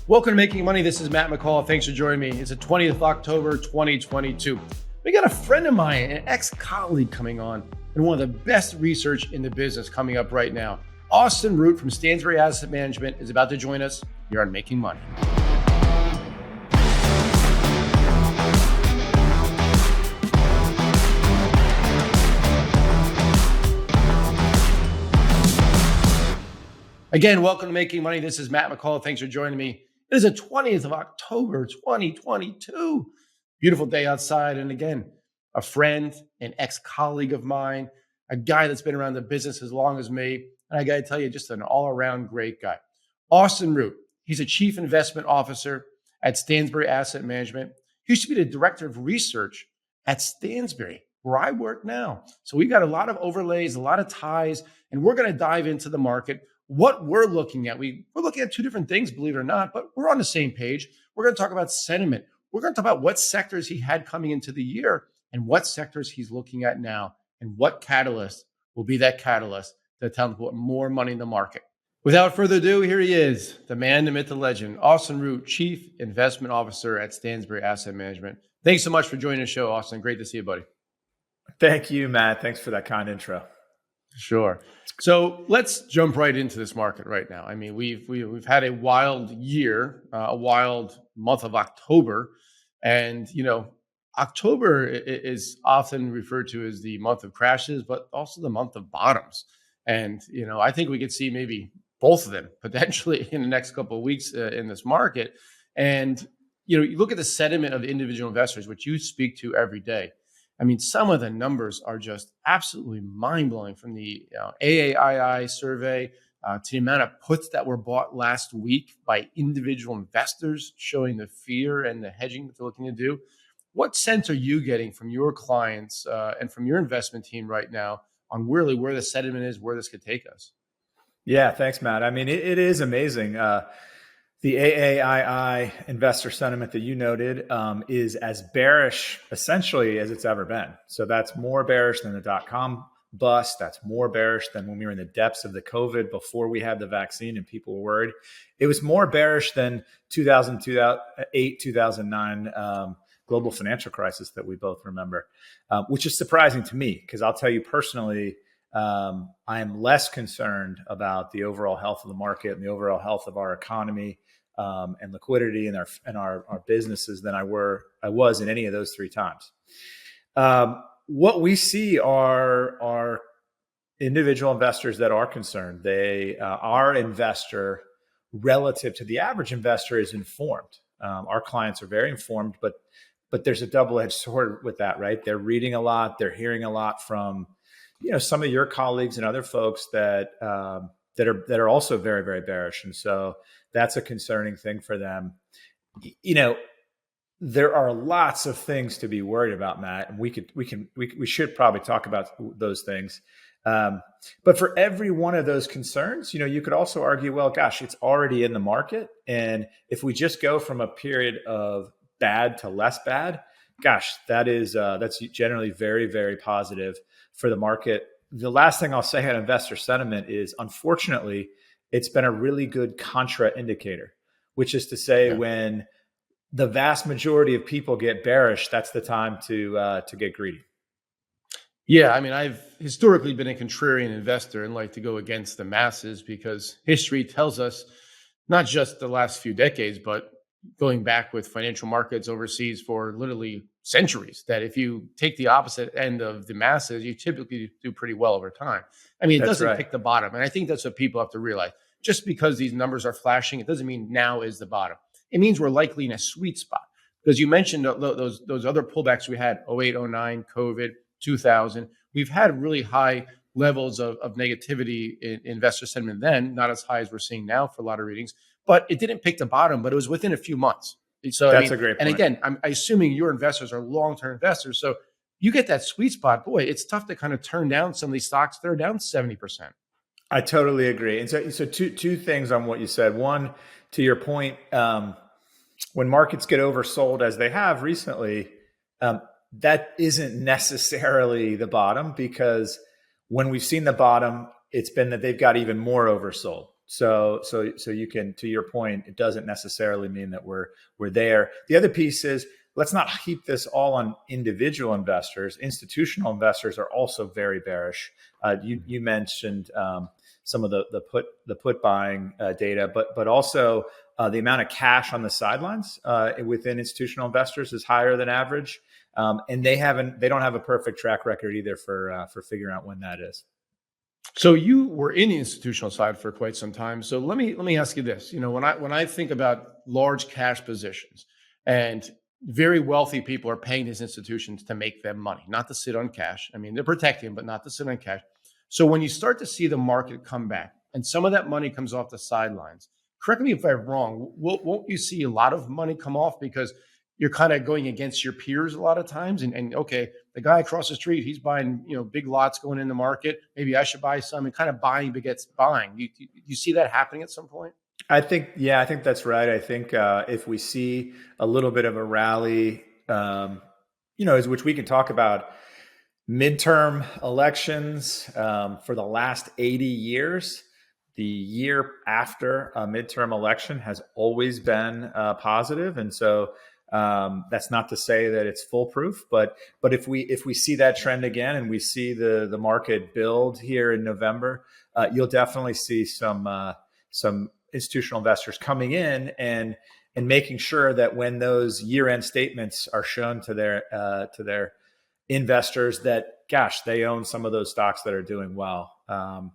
Welcome to Making Money. This is Matt McCall. Thanks for joining me. It's the 20th of October, 2022. We got a friend of mine, an ex-colleague coming on, and one of the best research in the business coming up right now. Austin Root from Stansberry Asset Management is about to join us here on Making Money. Again, welcome to Making Money. This is Matt McCall. Thanks for joining me. It is the 20th of October, 2022. Beautiful day outside. And again, a friend, an ex-colleague of mine, a guy that's been around the business as long as me. And I got to tell you, just an all-around great guy. Austin Root. He's a chief investment officer at Stansberry Asset Management. He used to be the director of research at Stansberry, where I work now. So we got a lot of overlays, a lot of ties, and we're going to dive into the market. What we're looking at, we're looking at two different things, believe it or not, but we're on the same page. We're going to talk about sentiment. We're going to talk about what sectors he had coming into the year and what sectors he's looking at now and what catalyst will be that catalyst to tell him to put more money in the market. Without further ado, here he is, the man, the myth, the legend, Austin Root, Chief Investment Officer at Stansberry Asset Management. Thanks so much for joining the show, Austin. Great to see you, buddy. Thank you, Matt. Thanks for that kind intro. Sure. So let's jump right into this market right now. I mean, we've had a wild year, a wild month of October, and October is often referred to as the month of crashes, but also the month of bottoms. And I think we could see maybe both of them potentially in the next couple of weeks in this market. And you look at the sentiment of the individual investors, which you speak to every day. I mean, some of the numbers are just absolutely mind-blowing, from the AAII survey to the amount of puts that were bought last week by individual investors, showing the fear and the hedging that they're looking to do. What sense are you getting from your clients and from your investment team right now on really where the sentiment is, where this could take us? Yeah, thanks, Matt. I mean, it is amazing. The AAII investor sentiment that you noted is as bearish essentially as it's ever been. So that's more bearish than the dot-com bust. That's more bearish than when we were in the depths of the COVID before we had the vaccine and people were worried. It was more bearish than 2008, 2009 global financial crisis that we both remember, which is surprising to me because I'll tell you personally, I am less concerned about the overall health of the market and the overall health of our economy and liquidity and our businesses than I was in any of those three times. What we see are individual investors that are concerned. Our investor relative to the average investor is informed. Our clients are very informed, but there's a double-edged sword with that, right? They're reading a lot. They're hearing a lot from some of your colleagues and other folks that are also very, very bearish. And so that's a concerning thing for them. There are lots of things to be worried about, Matt, and we should probably talk about those things. But for every one of those concerns, you could also argue, well, gosh, it's already in the market. And if we just go from a period of bad to less bad, gosh, that's generally very, very positive for the market. The last thing I'll say on investor sentiment is, unfortunately, it's been a really good contra indicator, which is to say, when the vast majority of people get bearish, that's the time to get greedy. Yeah, I mean, I've historically been a contrarian investor and like to go against the masses because history tells us, not just the last few decades, but going back with financial markets overseas for literally centuries, that if you take the opposite end of the masses, you typically do pretty well over time. I mean, it doesn't pick the bottom. And I think that's what people have to realize. Just because these numbers are flashing, it doesn't mean now is the bottom. It means we're likely in a sweet spot. Because you mentioned those other pullbacks we had, 08, 09, COVID, 2000. We've had really high levels of negativity in investor sentiment then, not as high as we're seeing now for a lot of readings. But it didn't pick the bottom, but it was within a few months. So that's a great point. And again, I'm assuming your investors are long-term investors. So you get that sweet spot. Boy, it's tough to kind of turn down some of these stocks. They're down 70%. I totally agree. And so two things on what you said. One, to your point, when markets get oversold as they have recently, that isn't necessarily the bottom, because when we've seen the bottom, it's been that they've got even more oversold. So you can, to your point, it doesn't necessarily mean that we're there. The other piece is, let's not heap this all on individual investors. Institutional investors are also very bearish. You mentioned some of the put buying data, but also the amount of cash on the sidelines within institutional investors is higher than average, and they don't have a perfect track record either for figuring out when that is. So you were in the institutional side for quite some time. So let me ask you this. When I think about large cash positions, and very wealthy people are paying these institutions to make them money, not to sit on cash. I mean, they're protecting, but not to sit on cash. So when you start to see the market come back and some of that money comes off the sidelines, correct me if I'm wrong, won't you see a lot of money come off because you're kind of going against your peers a lot of times? And okay, the guy across the street, he's buying, big lots going in the market. Maybe I should buy some, and kind of buying begets buying. You see that happening at some point? I think that's right. I think if we see a little bit of a rally, which we can talk about, midterm elections for the last 80 years, the year after a midterm election has always been positive, and so that's not to say that it's foolproof, but if we see that trend again and we see the market build here in November, you'll definitely see some institutional investors coming in and making sure that when those year-end statements are shown to their investors, that gosh, they own some of those stocks that are doing well.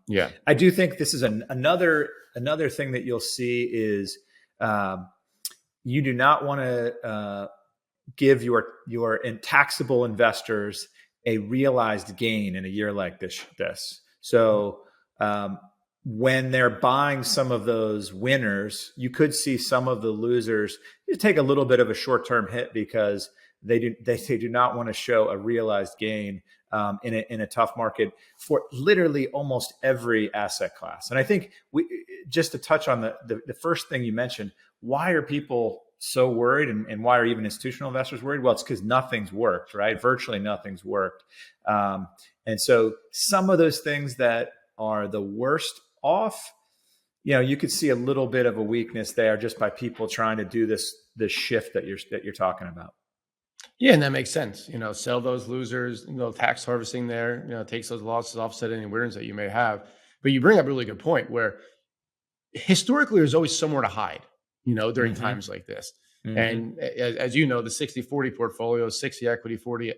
Yeah, I do think this is another thing that you'll see is you do not want to give your taxable investors a realized gain in a year like this. So when they're buying some of those winners, you could see some of the losers take a little bit of a short-term hit because they do not want to show a realized gain in a tough market for literally almost every asset class. And I think just to touch on the first thing you mentioned, why are people so worried, and why are even institutional investors worried? Well, it's because nothing's worked, right? Virtually nothing's worked. And so some of those things that are the worst off, you could see a little bit of a weakness there just by people trying to do this shift that you're talking about. Yeah, and that makes sense. Sell those losers, tax harvesting there, takes those losses, offset any winners that you may have. But you bring up a really good point where historically there's always somewhere to hide, during times like this. Mm-hmm. And as you know, the 60-40 portfolio, 60 equity, 40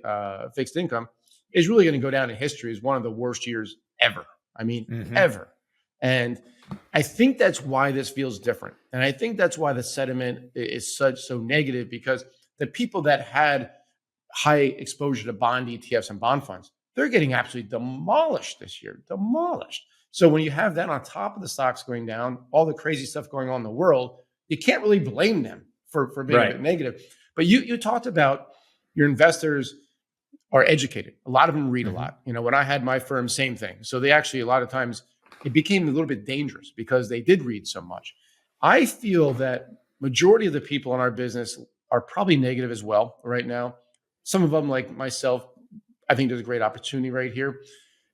fixed income, is really going to go down in history as one of the worst years ever. I mean, ever. And I think that's why this feels different. And I think that's why the sentiment is so negative, because the people that had high exposure to bond ETFs and bond funds, they're getting absolutely demolished this year, demolished. So when you have that on top of the stocks going down, all the crazy stuff going on in the world, you can't really blame them for being a bit negative. But you talked about your investors are educated. A lot of them read a lot. When I had my firm, same thing. So they actually, a lot of times, it became a little bit dangerous because they did read so much. I feel that majority of the people in our business are probably negative as well right now. Some of them, like myself, I think there's a great opportunity right here.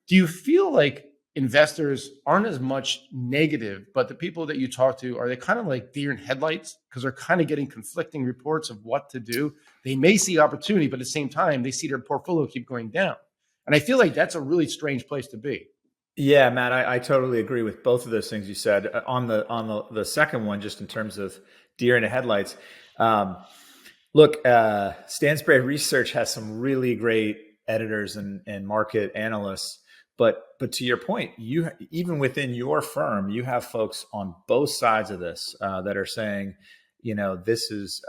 Do you feel like investors aren't as much negative, but the people that you talk to, are they kind of like deer in headlights because they're kind of getting conflicting reports of what to do? They may see opportunity, but at the same time, they see their portfolio keep going down. And I feel like that's a really strange place to be. Yeah, Matt, I totally agree with both of those things you said. On the second one, just in terms of deer in the headlights, look, Stansberry Research has some really great editors and market analysts. But to your point, you even within your firm, you have folks on both sides of this that are saying, this is,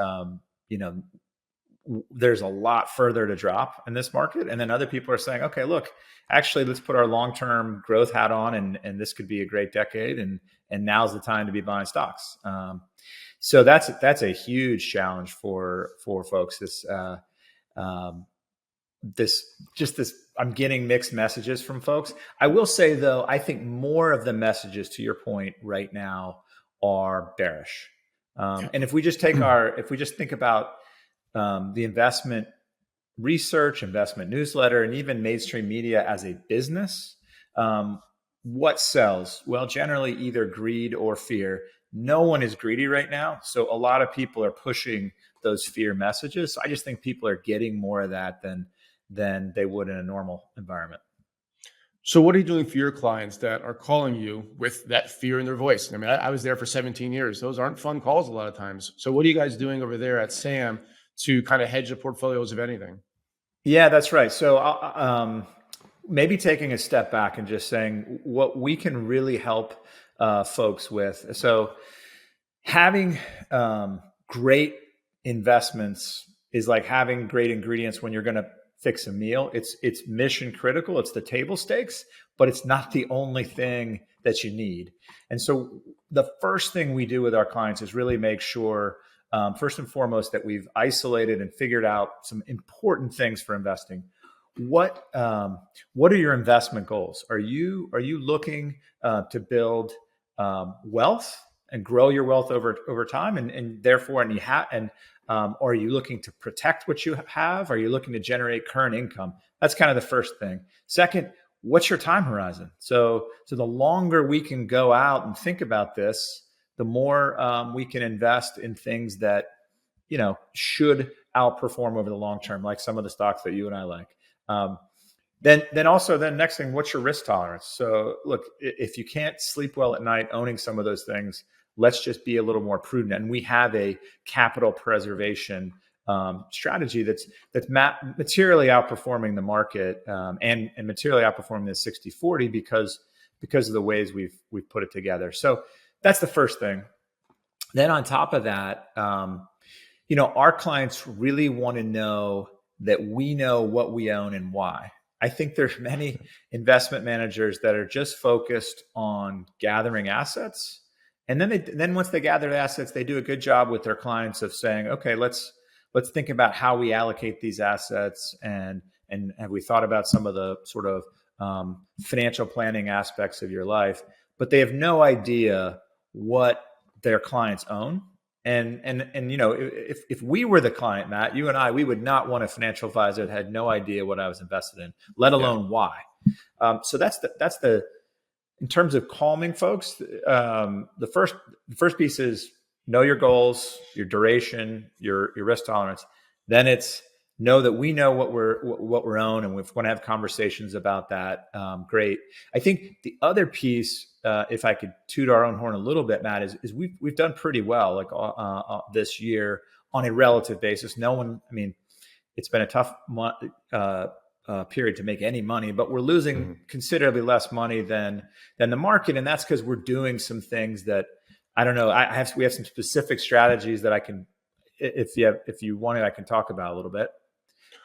there's a lot further to drop in this market. And then other people are saying, okay, look, actually, let's put our long-term growth hat on, and this could be a great decade. And now's the time to be buying stocks. So that's a huge challenge for folks. I'm getting mixed messages from folks. I will say though, I think more of the messages, to your point right now, are bearish. And if we just think about the investment research, investment newsletter, and even mainstream media as a business, what sells? Well, generally either greed or fear. No one is greedy right now. So a lot of people are pushing those fear messages. So I just think people are getting more of that than they would in a normal environment. So, what are you doing for your clients that are calling you with that fear in their voice? I mean, I was there for 17 years. Those aren't fun calls a lot of times. So, what are you guys doing over there at SAM to kind of hedge the portfolios, of anything? Yeah, that's right. So maybe taking a step back and just saying what we can really help folks with. So having great investments is like having great ingredients when you're going to fix a meal. It's mission critical. It's the table stakes, but it's not the only thing that you need. And so the first thing we do with our clients is really make sure, first and foremost, that we've isolated and figured out some important things for investing. What are your investment goals? Are you looking to build wealth and grow your wealth over time, and therefore, or are you looking to protect what you have? Are you looking to generate current income? That's kind of the first thing. Second, what's your time horizon? So the longer we can go out and think about this, the more we can invest in things that should outperform over the long term, like some of the stocks that you and I like. Then next thing, what's your risk tolerance? So look, if you can't sleep well at night owning some of those things, let's just be a little more prudent. And we have a capital preservation strategy that's materially outperforming the market and materially outperforming the 60-40 because of the ways we've put it together. So that's the first thing. Then on top of that, our clients really want to know that we know what we own and why. I think there's many investment managers that are just focused on gathering assets. And then once they gather the assets, they do a good job with their clients of saying, okay, let's think about how we allocate these assets. And have we thought about some of the sort of financial planning aspects of your life? But they have no idea what their clients own. And if we were the client, Matt, you and I, we would not want a financial advisor that had no idea what I was invested in, let alone why. So that's the in terms of calming folks. The first piece is know your goals, your duration, your risk tolerance. Then it's know that we know what we're own, and we want to have conversations about that. Great. I think the other piece, if I could toot our own horn a little bit, Matt, is we've done pretty well this year on a relative basis. It's been a tough period to make any money, but we're losing considerably less money than the market, and that's because we're doing some things that I don't know. We have some specific strategies that I can, if you want it, I can talk about a little bit.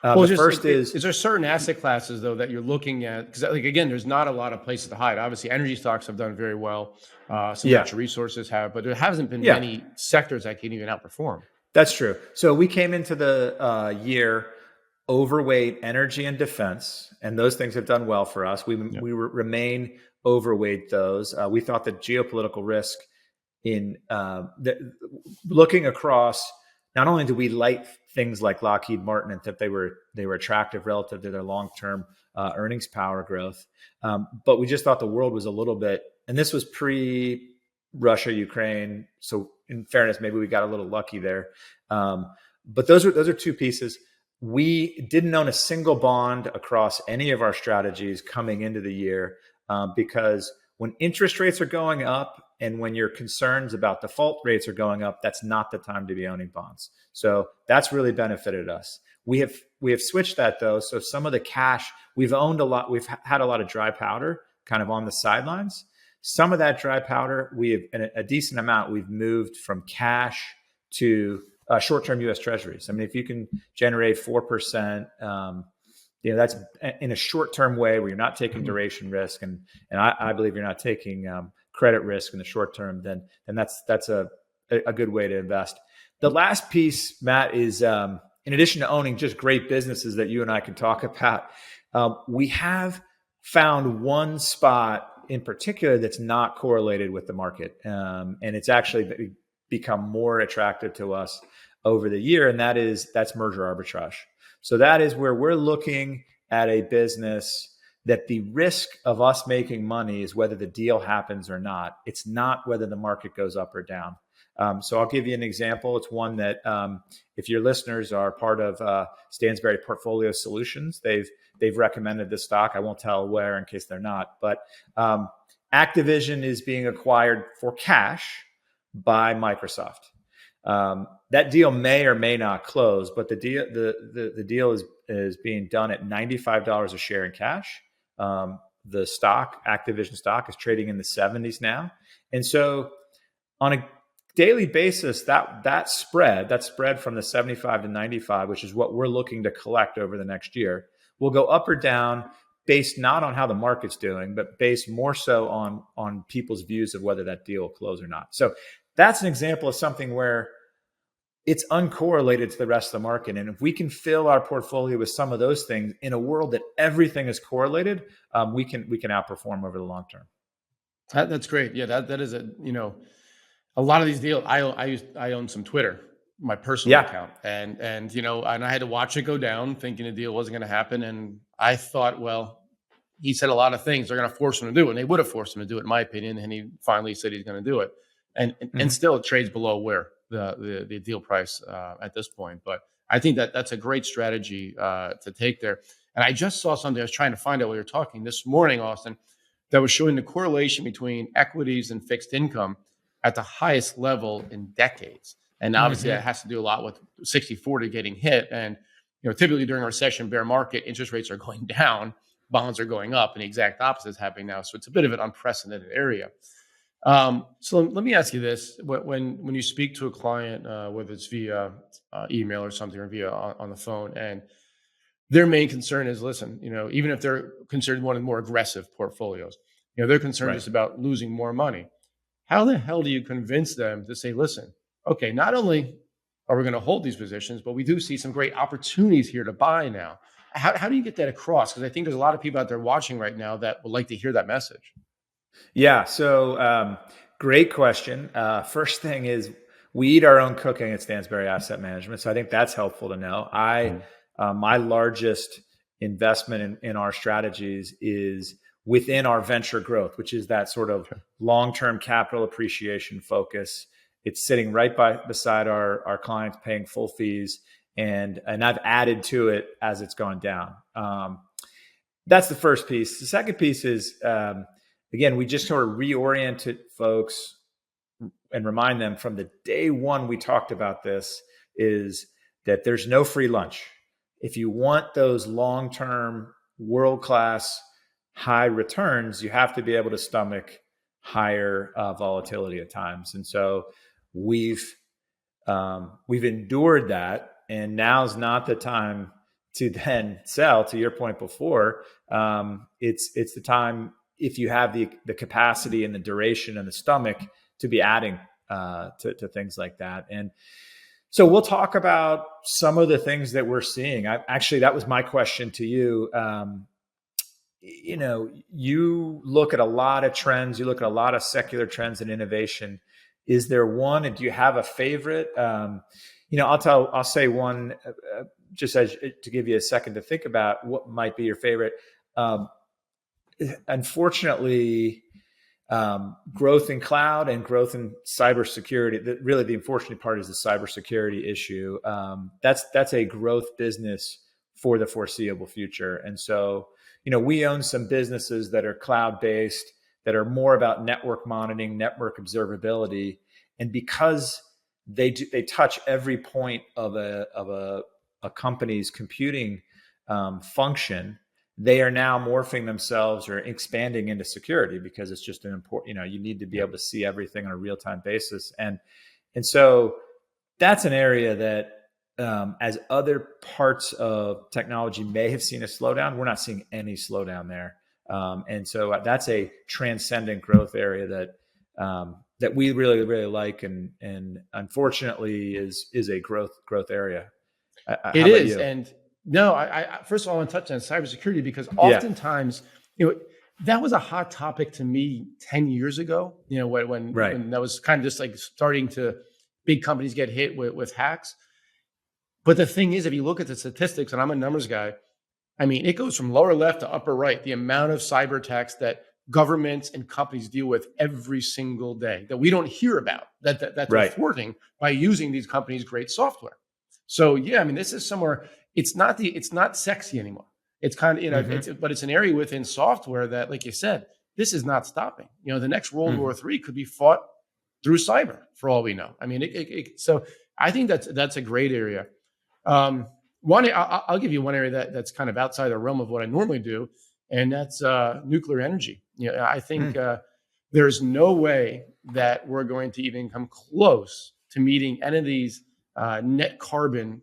Is there certain asset classes though that you're looking at? Because again, there's not a lot of places to hide. Obviously, energy stocks have done very well. Some natural resources have, but there hasn't been many sectors that can even outperform. That's true. So we came into the year overweight energy and defense, and those things have done well for us. We remain overweight those. We thought that geopolitical risk looking across. Not only do we like things like Lockheed Martin and that they were attractive relative to their long-term earnings power growth, but we just thought the world was a little bit, and this was pre-Russia, Ukraine. So in fairness, maybe we got a little lucky there. But those are two pieces. We didn't own a single bond across any of our strategies coming into the year because when interest rates are going up and when your concerns about default rates are going up, that's not the time to be owning bonds. So that's really benefited us. We have switched that though. So some of the cash we've owned a lot, we've had a lot of dry powder kind of on the sidelines. Some of that dry powder, a decent amount, we've moved from cash to short-term U.S. Treasuries. I mean, if you can generate 4%, that's in a short-term way where you're not taking duration risk, and I believe you're not taking credit risk in the short term, then that's a good way to invest. The last piece, Matt, is in addition to owning just great businesses that you and I can talk about, we have found one spot in particular that's not correlated with the market, and it's actually become more attractive to us over the year, and that's merger arbitrage. So that is where we're looking at a business that the risk of us making money is whether the deal happens or not. It's not whether the market goes up or down. So I'll give you an example. It's one that if your listeners are part of Stansberry Portfolio Solutions, they've recommended this stock. I won't tell where in case they're not, but Activision is being acquired for cash by Microsoft. That deal may or may not close, but the deal is being done at $95 a share in cash. The stock, Activision stock, is trading in the 70s now, and so on a daily basis, that spread from the 75 to 95, which is what we're looking to collect over the next year, will go up or down based not on how the market's doing, but based more so on people's views of whether that deal will close or not. So that's an example of something where it's uncorrelated to the rest of the market. And if we can fill our portfolio with some of those things in a world that everything is correlated, we can outperform over the long term. That's great. Yeah, that is a lot of these deals. I own some Twitter, my personal account, and I had to watch it go down, thinking the deal wasn't going to happen. And I thought, well, he said a lot of things they're going to force him to do it, and they would have forced him to do it, in my opinion. And he finally said he's going to do it, and still it trades below where the deal price at this point. But I think that's a great strategy to take there. And I just saw something I was trying to find out while you were talking this morning, Austin, that was showing the correlation between equities and fixed income at the highest level in decades. And obviously that has to do a lot with 60-40 getting hit. And typically during a recession, bear market, interest rates are going down, bonds are going up, and the exact opposite is happening now. So it's a bit of an unprecedented area. So let me ask you this: when you speak to a client, whether it's via email or something, or via on the phone, and their main concern is, listen, even if they're considered one of the more aggressive portfolios, they're concerned just about losing more money. How the hell do you convince them to say, listen, okay, not only are we going to hold these positions, but we do see some great opportunities here to buy now? How do you get that across? Because I think there's a lot of people out there watching right now that would like to hear that message. Yeah. So great question. First thing is we eat our own cooking at Stansberry Asset Management. So I think that's helpful to know. My largest investment in our strategies is within our venture growth, which is that sort of long-term capital appreciation focus. It's sitting right beside our clients, paying full fees, and I've added to it as it's gone down. That's the first piece. The second piece is, again, we just sort of reoriented folks and remind them from the day one we talked about this, is that there's no free lunch. If you want those long-term world-class high returns, you have to be able to stomach higher volatility at times. And so we've endured that, and now's not the time to then sell. To your point before, it's the time, if you have the capacity and the duration and the stomach, to be adding to things like that. And so we'll talk about some of the things that we're seeing. Actually, that was my question to you. You look at a lot of trends, you look at a lot of secular trends and innovation. Is there one, and do you have a favorite? I'll say one, just to give you a second to think about what might be your favorite. Unfortunately, growth in cloud and growth in cybersecurity. Really, the unfortunate part is the cybersecurity issue. That's a growth business for the foreseeable future. And so, we own some businesses that are cloud-based, that are more about network monitoring, network observability, and because they touch every point of a company's computing function, they are now morphing themselves or expanding into security, because it's just an important. You need to be able to see everything on a real-time basis, and so that's an area that, as other parts of technology may have seen a slowdown, we're not seeing any slowdown there. And so that's a transcendent growth area that we really, really like, and unfortunately is a growth area. It is. And no, I first of all, I want to touch on cybersecurity, because oftentimes, that was a hot topic to me 10 years ago, when that was kind of just like starting to, big companies get hit with hacks. But the thing is, if you look at the statistics, and I'm a numbers guy, I mean, it goes from lower left to upper right, the amount of cyber attacks that governments and companies deal with every single day that we don't hear about, that they're Right. thwarting by using these companies' great software. So yeah, I mean, this is somewhere, it's not sexy anymore. It's kind of, but it's an area within software that, like you said, this is not stopping. The next World War III could be fought through cyber for all we know. I mean, so I think that's a great area. I'll give you one area that's kind of outside the realm of what I normally do, and that's nuclear energy. I think there's no way that we're going to even come close to meeting any of these net carbon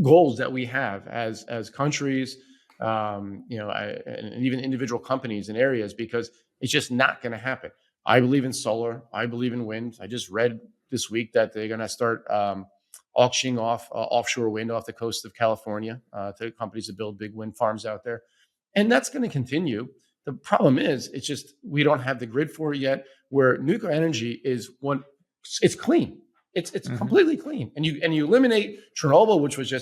goals that we have as countries, and even individual companies in areas, because it's just not going to happen. I believe in solar. I believe in wind. I just read this week that they're going to start auctioning off offshore wind off the coast of California to companies that build big wind farms out there. And that's going to continue. The problem is, it's just we don't have the grid for it yet, where nuclear energy is it's clean. It's completely clean. And you eliminate Chernobyl, which was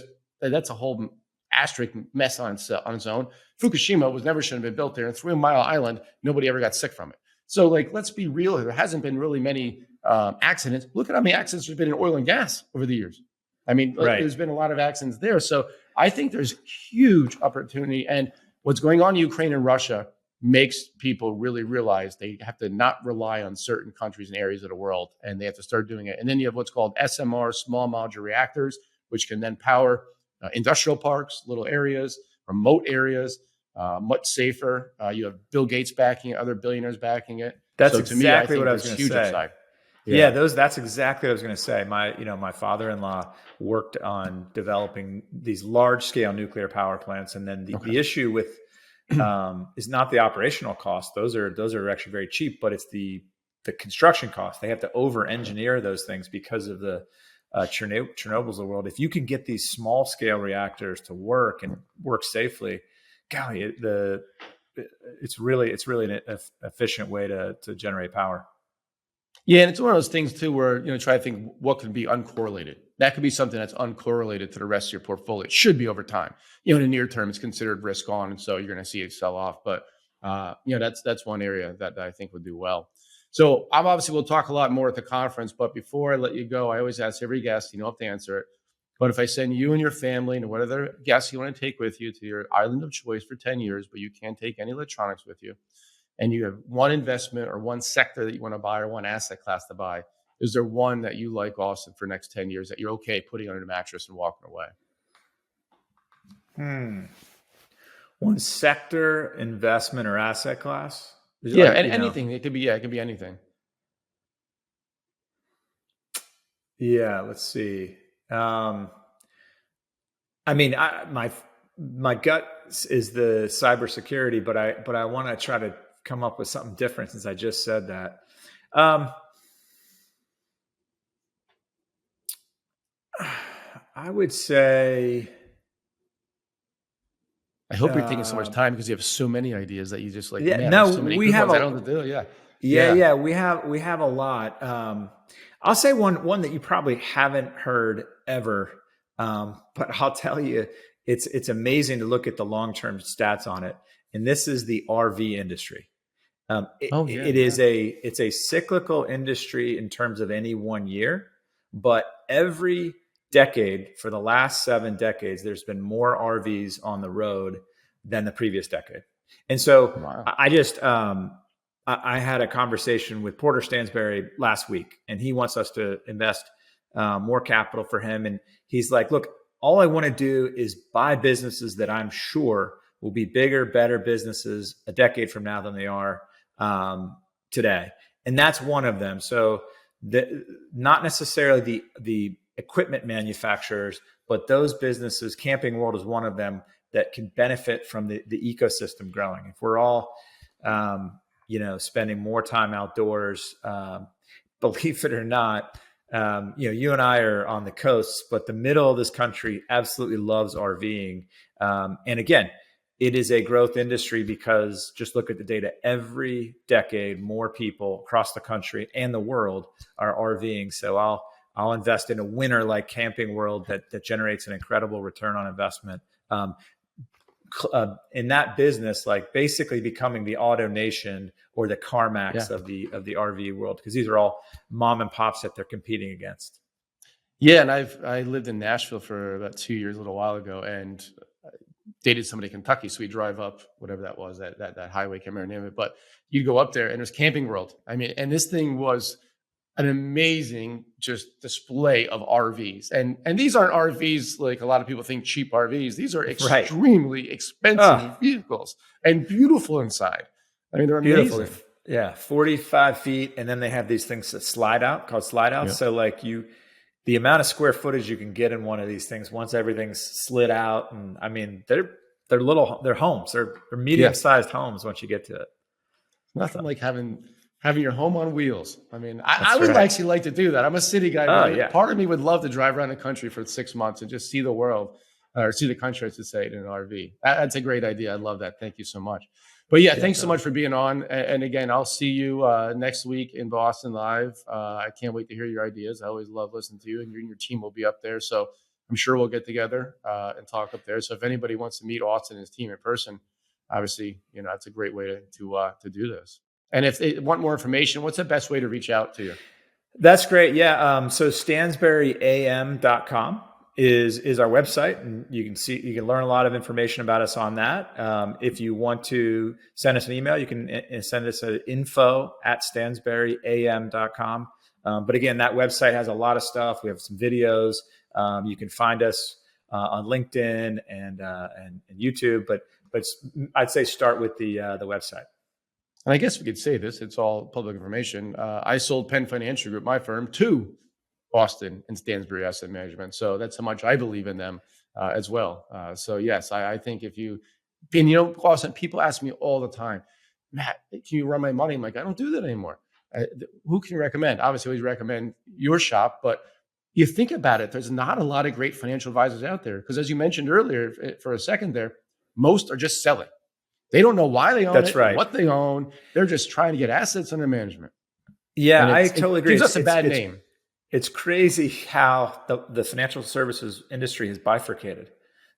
that's a whole asterisk mess on its own. Fukushima shouldn't have been built there. And 3 Mile Island, nobody ever got sick from it. So, let's be real here. There hasn't been really many accidents. Look at how many accidents there's been in oil and gas over the years. I mean, There's been a lot of accidents there. So I think there's huge opportunity. And what's going on in Ukraine and Russia makes people really realize they have to not rely on certain countries and areas of the world, and they have to start doing it. And then you have what's called SMR, small modular reactors, which can then power industrial parks, little areas, remote areas, much safer. You have Bill Gates backing it, other billionaires backing it. That's so exactly to me, what I was going to say. Upside. Yeah, that's exactly what I was going to say. My father-in-law worked on developing these large-scale nuclear power plants, and then the issue with is not the operational cost; those are actually very cheap, but it's the construction cost. They have to over-engineer those things because of the Chernobyls of the world. If you can get these small-scale reactors to work and work safely, golly, it's really an efficient way to generate power. Yeah, and it's one of those things too where, try to think what can be uncorrelated. That could be something that's uncorrelated to the rest of your portfolio. It should be over time. In the near term, it's considered risk on, and so you're going to see it sell off. But that's one area that I think would do well. So we'll talk a lot more at the conference. But before I let you go, I always ask every guest, you don't have to answer it, but if I send you and your family and whatever guests you want to take with you to your island of choice for 10 years, but you can't take any electronics with you, and you have one investment or one sector that you want to buy or one asset class to buy, is there one that you like, Austin, for next 10 years that you're okay putting under the mattress and walking away? One sector, investment, or asset class? Yeah, anything. It could be anything. Yeah, let's see. My gut is the cybersecurity, but I want to try to come up with something different since I just said that. I would say. I hope you're taking so much time because you have so many ideas that you just so many we have ones I don't do. Yeah. We have a lot. I'll say one that you probably haven't heard ever, but I'll tell you, it's amazing to look at the long-term stats on it. And this is the RV industry. It's a cyclical industry in terms of any one year, but every decade for the last 7 decades, there's been more RVs on the road than the previous decade. And so I had a conversation with Porter Stansberry last week, and he wants us to invest more capital for him. And he's like, look, all I want to do is buy businesses that I'm sure will be bigger, better businesses a decade from now than they are today. And that's one of them. So not necessarily the equipment manufacturers, but those businesses, Camping World is one of them, that can benefit from the ecosystem growing. If we're all, spending more time outdoors, believe it or not, you and I are on the coasts, but the middle of this country absolutely loves RVing. And again, it is a growth industry because just look at the data. Every decade, more people across the country and the world are RVing. So I'll invest in a winner like Camping World that generates an incredible return on investment. in that business, like basically becoming the AutoNation or the Yeah. CarMax of the RV world, because these are all mom and pops that they're competing against. Yeah, and I lived in Nashville for about 2 years a little while ago, and dated somebody in Kentucky, so we drive up whatever that was, that highway, can't remember the name of it, but you'd go up there and there's Camping World. I mean, and this thing was an amazing just display of RVs. And these aren't RVs like a lot of people think, cheap RVs. These are Right. extremely Oh, expensive vehicles and beautiful inside. I mean, they're beautiful. amazing. Yeah. 45 feet. And then they have these things that slide out, called slide outs. Yeah. So like the amount of square footage you can get in one of these things once everything's slid out. And I mean, they're homes. They're medium Yeah. sized homes once you get to it. Nothing So like having your home on wheels. I mean, I that's would right. actually like to do that. I'm a city guy, Oh but yeah. part of me would love to drive around the country for 6 months and just see the world, or see the country, I should say, in an RV. That's a great idea. I love that. Thank you so much. But yeah, Yeah. thanks so much for being on. And again, I'll see you next week in Boston live. I can't wait to hear your ideas. I always love listening to you, and you and your team will be up there. So I'm sure we'll get together and talk up there. So if anybody wants to meet Austin and his team in person, obviously, that's a great way to do this. And if they want more information, what's the best way to reach out to you? That's great. Yeah. So stansberryam.com is our website, and you can learn a lot of information about us on that. If you want to send us an email, you can send us an info@stansberryam.com. But again, that website has a lot of stuff. We have some videos. You can find us on LinkedIn and YouTube, but I'd say start with the website. And I guess we could say this, it's all public information. I sold Penn Financial Group, my firm, to Boston and Stansbury Asset Management. So that's how much I believe in them as well. So yes, I think if you, and Austin, people ask me all the time, Matt, can you run my money? I'm like, I don't do that anymore. Who can you recommend? Obviously, I always recommend your shop, but you think about it, there's not a lot of great financial advisors out there. Because as you mentioned earlier, for a second there, most are just selling. They don't know why they own That's it, right. what they own. They're just trying to get assets under management. Yeah, And I totally agree. Gives us a bad name. It's crazy how the financial services industry has bifurcated.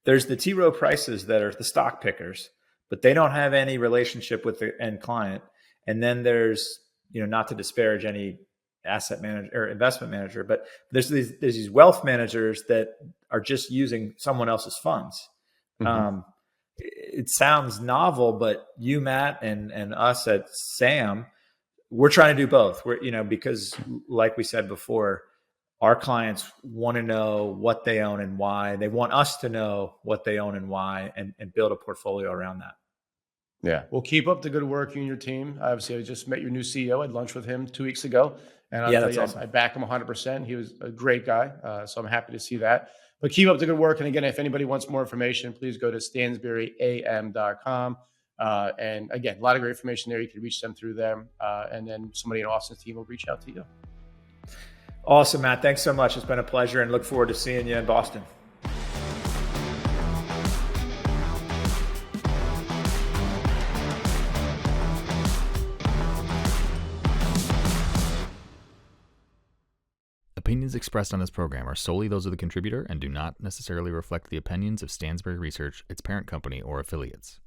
There's the T. Rowe Prices that are the stock pickers, but they don't have any relationship with the end client. And then there's, not to disparage any asset manager or investment manager, but there's these wealth managers that are just using someone else's funds. Mm-hmm. It sounds novel, but you, Matt, and us at SAM, we're trying to do both. Because like we said before, our clients want to know what they own and why. They want us to know what they own and why, and build a portfolio around that. Yeah. Well, keep up the good work, you and your team. Obviously, I just met your new CEO. I had lunch with him 2 weeks ago. And I'll tell you, Awesome. I back him 100%. He was a great guy. So I'm happy to see that. But keep up the good work. And again, if anybody wants more information, please go to stansberryam.com. And again, a lot of great information there. You can reach them through them. And then somebody in Austin's team will reach out to you. Awesome, Matt. Thanks so much. It's been a pleasure, and look forward to seeing you in Boston. Opinions expressed on this program are solely those of the contributor and do not necessarily reflect the opinions of Stansberry Research, its parent company, or affiliates.